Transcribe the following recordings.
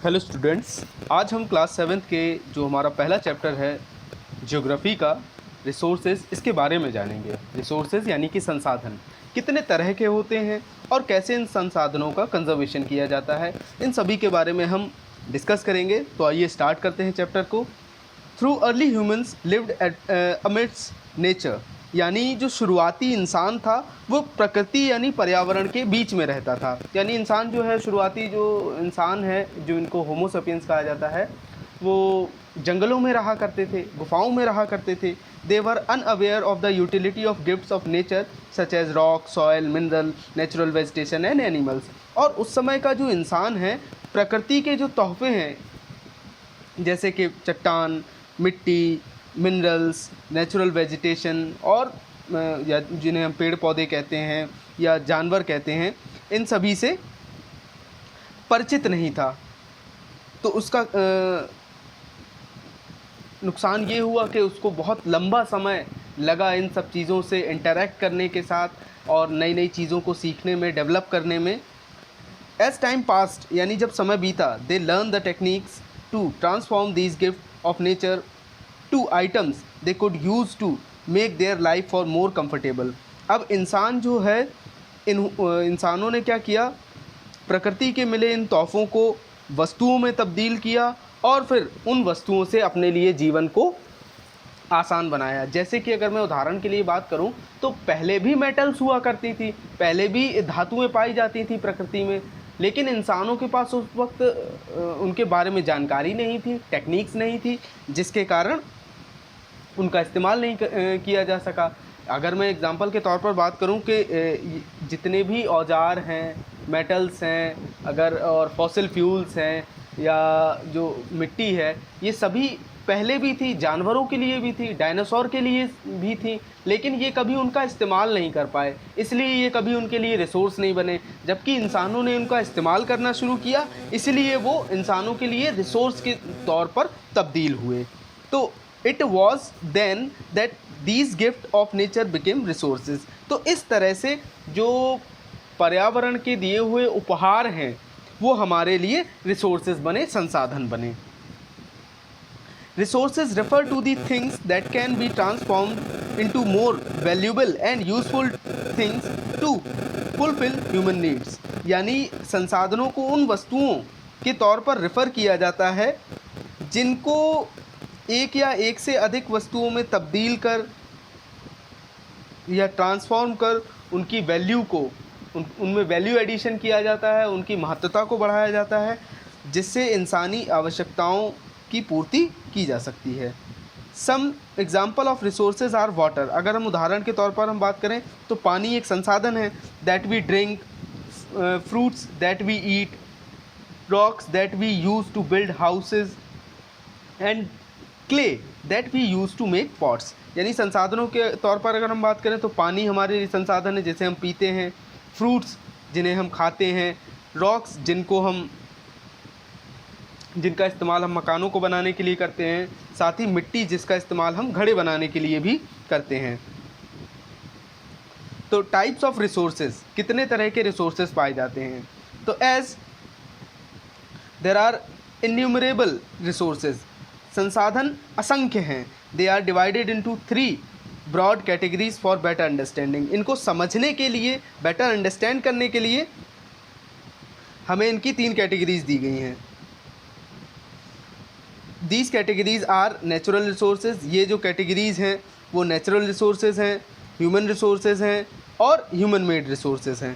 Hello students, आज हम class 7th के जो हमारा पहला चैप्टर है ज्योग्राफी का रिसोर्सेज, इसके बारे में जानेंगे। रिसोर्सेज यानी कि संसाधन कितने तरह के होते हैं और कैसे इन संसाधनों का कंजर्वेशन किया जाता है, इन सभी के बारे में हम डिस्कस करेंगे। तो आइए स्टार्ट करते हैं चैप्टर को। Through early humans lived amidst nature, यानी जो शुरुआती इंसान था वो प्रकृति यानी पर्यावरण के बीच में रहता था। यानी इंसान जो है, शुरुआती जो इंसान है, जो इनको होमो सेपियंस कहा जाता है, वो जंगलों में रहा करते थे, गुफाओं में रहा करते थे। They were unaware of the utility of gifts of nature such as rock, soil, mineral, natural vegetation and animals. और उस समय का जो इंसान है, प्रकृति के जो तोहफे हैं जैसे कि चट्टान, मिट्टी, मिनरल्स, नेचुरल वेजिटेशन और या जिन्हें हम पेड़ पौधे कहते हैं या जानवर कहते हैं, इन सभी से परिचित नहीं था। तो उसका नुकसान ये हुआ कि उसको बहुत लंबा समय लगा इन सब चीज़ों से इंटरेक्ट करने के साथ और नई नई चीज़ों को सीखने में, डेवलप करने में। एज टाइम पास्ट, यानी जब समय बीता, they learn the techniques to transform these gift of nature to items they could use to make their life for more comfortable. अब इंसान जो है, इंसानों ने क्या किया, प्रकृति के मिले इन तोहफ़ों को वस्तुओं में तब्दील किया और फिर उन वस्तुओं से अपने लिए जीवन को आसान बनाया। जैसे कि अगर मैं उदाहरण के लिए बात करूं तो पहले भी मेटल्स हुआ करती थी, पहले भी धातुएं पाई जाती थी प्रकृति में, लेकिन इंसानों के पास उस वक्त उनके बारे में जानकारी नहीं थी, टेक्निक्स नहीं थी, जिसके कारण उनका इस्तेमाल नहीं किया जा सका। अगर मैं एग्जांपल के तौर पर बात करूं कि जितने भी औजार हैं, मेटल्स हैं, अगर और फॉसिल फ्यूल्स हैं या जो मिट्टी है, ये सभी पहले भी थी, जानवरों के लिए भी थी, डायनासोर के लिए भी थी, लेकिन ये कभी उनका इस्तेमाल नहीं कर पाए, इसलिए ये कभी उनके लिए रिसोर्स नहीं बने। जबकि इंसानों ने उनका इस्तेमाल करना शुरू किया, इसलिए वो इंसानों के लिए रिसोर्स के तौर पर तब्दील हुए। तो it was then that these gift of nature became resources. तो इस तरह से जो पर्यावरण के दिए हुए उपहार हैं वो हमारे लिए रिसोर्सेज बने, संसाधन बने। Resources refer to the things that can be transformed into more valuable and useful things to fulfill human needs। यानी संसाधनों को उन वस्तुओं के तौर पर रेफ़र किया जाता है जिनको एक या एक से अधिक वस्तुओं में तब्दील कर या ट्रांसफॉर्म कर उनकी वैल्यू को, उनमें वैल्यू एडिशन किया जाता है, उनकी महत्वता को बढ़ाया जाता है, जिससे इंसानी आवश्यकताओं की पूर्ति की जा सकती है। Some example of resources are water. अगर हम उदाहरण के तौर पर हम बात करें तो पानी एक संसाधन है। That we drink, fruits that we eat, rocks that we use to build houses and clay that we use to make pots. यानी संसाधनों के तौर पर अगर हम बात करें तो पानी हमारे लिए संसाधन है जिसे हम पीते हैं, फ्रूट्स जिन्हें हम खाते हैं, रॉक्स जिनका इस्तेमाल हम मकानों को बनाने के लिए करते हैं, साथ ही मिट्टी जिसका इस्तेमाल हम घड़े बनाने के लिए भी करते हैं। तो टाइप्स ऑफ रिसोर्सेज, कितने तरह के रिसोर्सेज पाए जाते हैं। तो as there are innumerable resources, संसाधन असंख्य हैं। They are divided into 3 broad categories for better understanding. इनको समझने के लिए, बेटर अंडरस्टैंड करने के लिए हमें इनकी 3 कैटेगरीज दी गई हैं। These categories are natural resources. ये जो कैटेगरीज हैं वो नेचुरल रिसोर्सेज हैं, ह्यूमन रिसोर्सेज हैं और ह्यूमन मेड रिसोर्सेज हैं।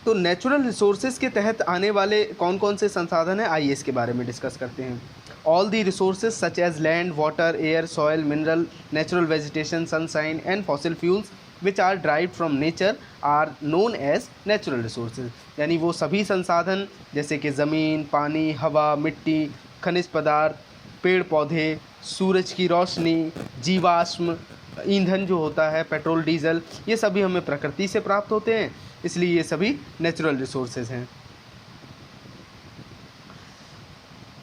तो नेचुरल रिसोर्सेज के तहत आने वाले कौन कौन से संसाधन हैं, आइए इसके बारे में डिस्कस करते हैं। All the resources such as land, water, air, soil, mineral, natural vegetation, sunshine and fossil fuels which are derived from nature are known as natural resources। यानी वो सभी संसाधन जैसे कि ज़मीन, पानी, हवा, मिट्टी, खनिज पदार्थ, पेड़ पौधे, सूरज की रोशनी, जीवाश्म ईंधन जो होता है, पेट्रोल, डीजल, ये सभी हमें प्रकृति से प्राप्त होते हैं, इसलिए ये सभी नेचुरल रिसोर्सेज हैं।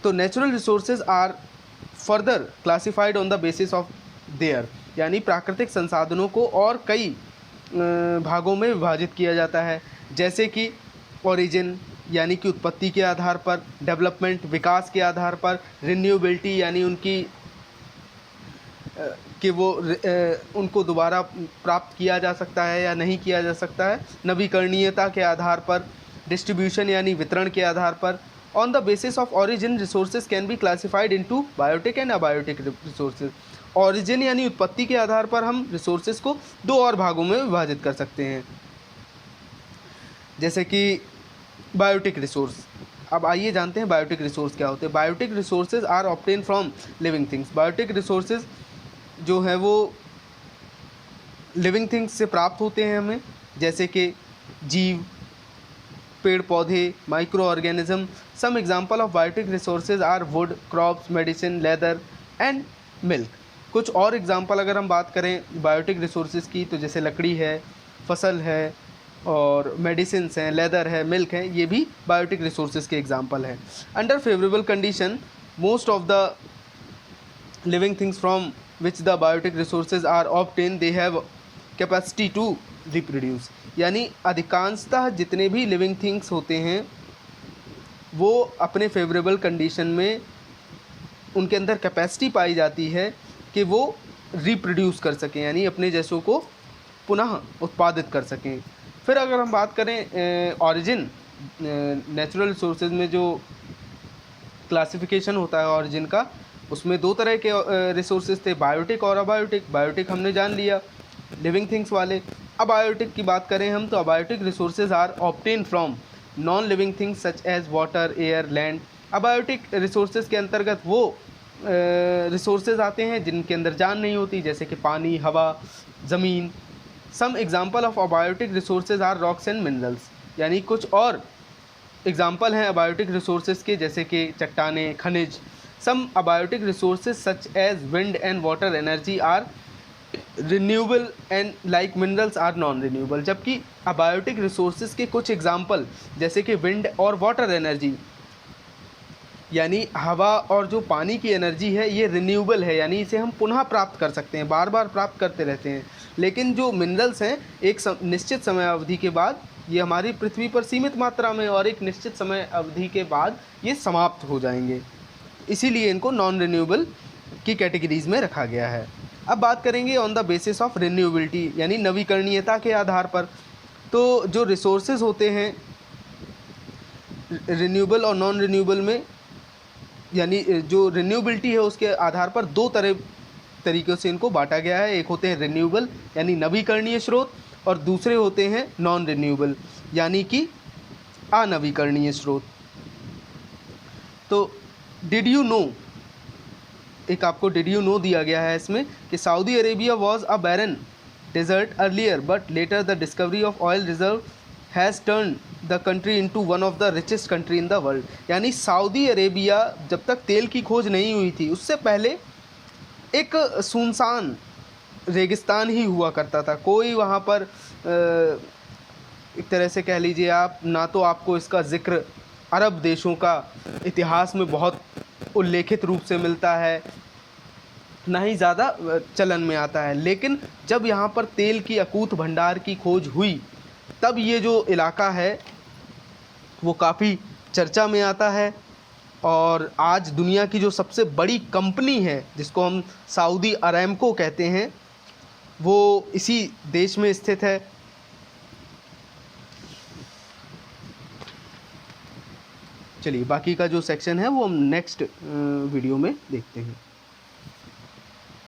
तो natural resources are further classified on the basis of their. यानी प्राकृतिक संसाधनों को और कई भागों में विभाजित किया जाता है, जैसे कि ओरिजिन यानी कि उत्पत्ति के आधार पर, डेवलपमेंट विकास के आधार पर, रिन्यूएबिलिटी यानी उनकी कि वो उनको दोबारा प्राप्त किया जा सकता है या नहीं किया जा सकता है, नवीकरणीयता के आधार पर, डिस्ट्रीब्यूशन यानी वितरण के आधार पर। On the basis of origin resources can be classified into biotic and abiotic resources. Origin यानी उत्पत्ति के आधार पर हम रिसोर्सेज को दो और भागों में विभाजित कर सकते हैं, जैसे कि बायोटिक रिसोर्स। अब आइए जानते हैं बायोटिक रिसोर्स क्या होते हैं। Biotic resources are obtain from living things. Biotic resources जो है वो लिविंग थिंग्स से प्राप्त होते हैं हमें, जैसे कि जीव, पेड़ पौधे, microorganism. Some example of biotic resources are wood, crops, medicine, leather and milk. कुछ और एग्जांपल अगर हम बात करें बायोटिक रिसोर्सेज की, तो जैसे लकड़ी है, फसल है, और मेडिसिन्स हैं, लेदर है, मिल्क है, ये भी बायोटिक रिसोर्सेज के एग्जांपल हैं। Under favourable condition most of the living things from which the biotic resources are obtained they have capacity to reproduce। यानी अधिकांशतः जितने भी लिविंग थिंग्स होते हैं वो अपने फेवरेबल कंडीशन में उनके अंदर कैपेसिटी पाई जाती है कि वो रिप्रोड्यूस कर सकें, यानी अपने जैसों को पुनः उत्पादित कर सकें। फिर अगर हम बात करें ऑरिजिन, नेचुरल रिसोर्सेज में जो क्लासिफिकेशन होता है ऑरिजिन का, उसमें दो तरह के रिसोर्सेज थे, बायोटिक और अबायोटिक। बायोटिक हमने जान लिया, लिविंग थिंग्स वाले। अबायोटिक की बात करें हम, तो abiotic resources are obtain from non living things such as water, air, land. Abiotic resources के अंतर्गत वो रिसोर्सेज आते हैं जिनके अंदर जान नहीं होती, जैसे कि पानी, हवा, ज़मीन। Some example of abiotic resources are rocks and minerals. यानी कुछ और एग्जाम्पल हैं अबायोटिक रिसोर्सेज के, जैसे कि चट्टानें, खनिज। Some abiotic resources such as wind and water energy are renewable and like minerals are non-renewable। जबकि abiotic resources के कुछ एग्जाम्पल जैसे कि wind और water energy यानी हवा और जो पानी की एनर्जी है ये रिन्यूएबल है, यानी इसे हम पुनः प्राप्त कर सकते हैं, बार बार प्राप्त करते रहते हैं। लेकिन जो मिनरल्स हैं एक निश्चित समय अवधि के बाद ये हमारी पृथ्वी पर सीमित मात्रा में और एक निश्चित समय अवधि के बाद ये समाप्त हो जाएंगे, इसीलिए इनको नॉन रिन्यूएबल की कैटेगरीज में रखा गया है। अब बात करेंगे on the basis of renewability यानी नवीकरणीयता के आधार पर। तो जो रिसोर्सेज होते हैं रिन्यूएबल और नॉन रिन्यूएबल में, यानी जो रिन्यूएबिलिटी है उसके आधार पर दो तरीक़ों से इनको बांटा गया है। एक होते हैं रिन्यूएबल यानी नवीकरणीय स्रोत, और दूसरे होते हैं नॉन रिन्यूएबल यानी कि अनवीकरणीय स्रोत। तो डिड यू नो, एक आपको डिड यू नो दिया गया है इसमें कि Saudi Arabia was a barren desert earlier but later the discovery of oil reserve has turn the country into one of the richest country in the world. यानी Saudi Arabia जब तक तेल की खोज नहीं हुई थी उससे पहले एक सुनसान रेगिस्तान ही हुआ करता था। कोई वहाँ पर एक तरह से कह लीजिए आप, ना तो आपको इसका जिक्र अरब देशों का इतिहास में बहुत उल्लेखित रूप से मिलता है, ना ही ज़्यादा चलन में आता है। लेकिन जब यहाँ पर तेल की अकूत भंडार की खोज हुई तब ये जो इलाका है वो काफ़ी चर्चा में आता है, और आज दुनिया की जो सबसे बड़ी कंपनी है जिसको हम सऊदी अरामको कहते हैं वो इसी देश में स्थित है। चलिए बाकी का जो सेक्शन है वो हम नेक्स्ट वीडियो में देखते हैं।